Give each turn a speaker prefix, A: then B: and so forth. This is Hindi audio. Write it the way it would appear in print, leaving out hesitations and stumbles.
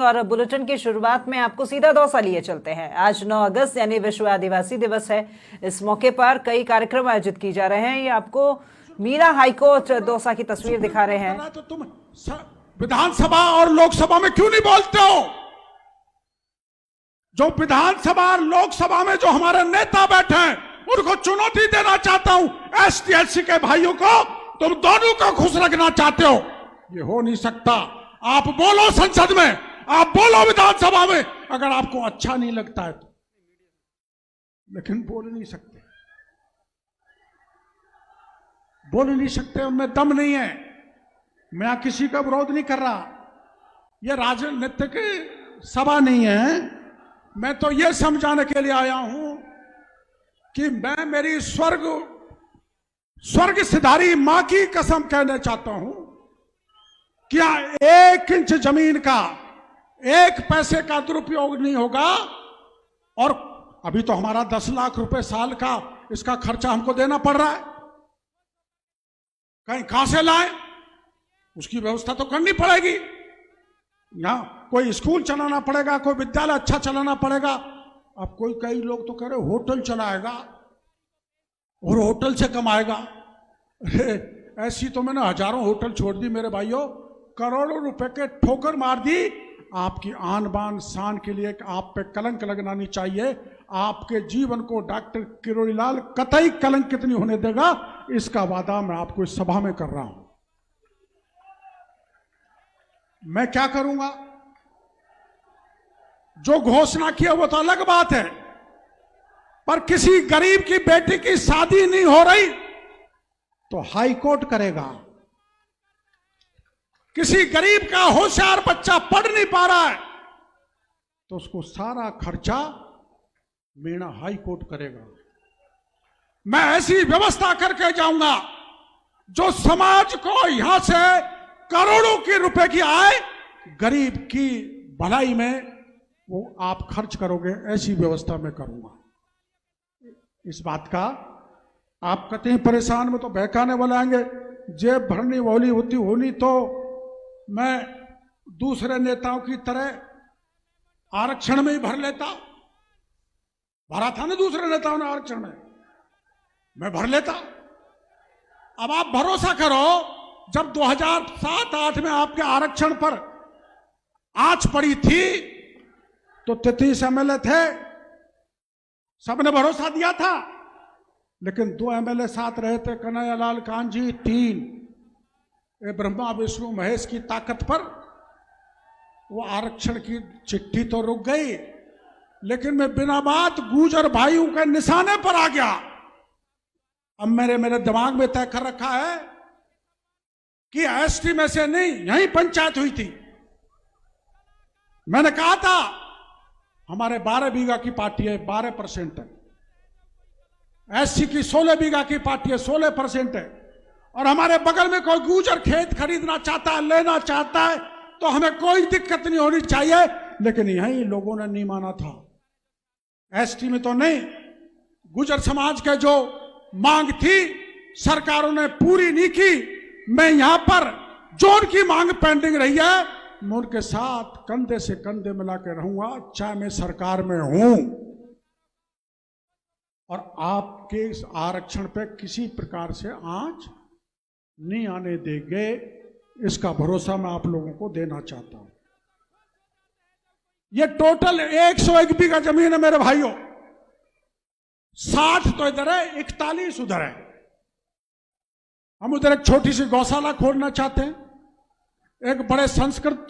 A: और बुलेटिन की शुरुआत में आपको सीधा दौसा लिए चलते हैं। आज 9 अगस्त यानी विश्व आदिवासी दिवस है। इस मौके पर कई कार्यक्रम आयोजित किए जा रहे हैं। ये आपको मीरा हाईकोर्ट दौसा की तस्वीर दिखा रहे हैं।
B: तो तुम विधानसभा और लोकसभा में क्यों नहीं बोलते हो? जो विधानसभा और लोकसभा में जो हमारे नेता बैठे हैं उनको चुनौती देना चाहता हूं। एसटी एससी के भाइयों को तुम दोनों को खुश रखना चाहते हो, ये हो नहीं सकता। आप बोलो संसद में, आप बोलो विधानसभा में, अगर आपको अच्छा नहीं लगता है तो, लेकिन बोल नहीं सकते, बोल नहीं सकते। उनमें दम नहीं है। मैं किसी का विरोध नहीं कर रहा, यह राजनीतिक सभा नहीं है। मैं तो यह समझाने के लिए आया हूं कि मैं मेरी स्वर्ग सिधारी मां की कसम कहना चाहता हूं, क्या 1 इंच जमीन का 1 पैसे का दुरुपयोग नहीं होगा। और अभी तो हमारा 10 लाख रुपए साल का इसका खर्चा हमको देना पड़ रहा है। कहां से लाए, उसकी व्यवस्था तो करनी पड़ेगी। यहां कोई स्कूल चलाना पड़ेगा, कोई विद्यालय अच्छा चलाना पड़ेगा। अब कई लोग तो कह रहे होटल चलाएगा और होटल से कमाएगा। ऐसी तो मैंने हजारों होटल छोड़ दी मेरे भाइयों, करोड़ों रुपए के ठोकर मार दी। आपकी आन बान शान के लिए आप पे कलंक लगना नहीं चाहिए। आपके जीवन को डॉक्टर किरोड़ीलाल कतई कलंकित नहीं होने देगा, इसका वादा मैं आपको इस सभा में कर रहा हूं। मैं क्या करूंगा, जो घोषणा किया वो तो अलग बात है, पर किसी गरीब की बेटी की शादी नहीं हो रही तो हाई कोर्ट करेगा। किसी गरीब का होशियार बच्चा पढ़ नहीं पा रहा है तो उसको सारा खर्चा मीणा हाई कोर्ट करेगा। मैं ऐसी व्यवस्था करके जाऊंगा जो समाज को यहां से करोड़ों के रुपए की आय गरीब की भलाई में वो आप खर्च करोगे, ऐसी व्यवस्था मैं करूंगा। इस बात का आप कतई परेशान में तो बहकाने वाले आएंगे, जेब भरनी वाली होनी तो मैं दूसरे नेताओं की तरह आरक्षण में ही भर लेता। भरा था ना दूसरे नेताओं ने आरक्षण में, मैं भर लेता। अब आप भरोसा करो, जब 2007-8 में आपके आरक्षण पर आंच पड़ी थी तो 33 एमएलए थे, सबने भरोसा दिया था। लेकिन 2 एमएलए साथ रहे थे, कन्हैयालाल कांजी 3, ब्रह्मा विष्णु महेश की ताकत पर वो आरक्षण की चिट्ठी तो रुक गई, लेकिन मैं बिना बात गुर्जर भाइयों के निशाने पर आ गया। अब मेरे दिमाग में तय कर रखा है कि एसटी में से नहीं, यहीं पंचायत हुई थी। मैंने कहा था हमारे 12 बीघा की पार्टी है, 12% है। एससी की 16 बीघा की पार्टी है, 16% है। और हमारे बगल में कोई गुर्जर खेत खरीदना चाहता है, लेना चाहता है, तो हमें कोई दिक्कत नहीं होनी चाहिए। लेकिन यहीं लोगों ने नहीं माना था, एसटी में तो नहीं। गुर्जर समाज के जो मांग थी सरकारों ने पूरी नहीं की। मैं यहां पर जो उनकी मांग पेंडिंग रही है, मैं उनके साथ कंधे से कंधे मिला के रहूंगा, चाहे मैं सरकार में हूं। और आपके इस आरक्षण पे किसी प्रकार से आंच नहीं आने देंगे, इसका भरोसा मैं आप लोगों को देना चाहता हूं। ये टोटल 101 बीघा जमीन है मेरे भाइयों, 60 तो इधर है, 41 उधर है। हम उधर एक छोटी सी गौशाला खोलना चाहते हैं, एक बड़े संस्कृत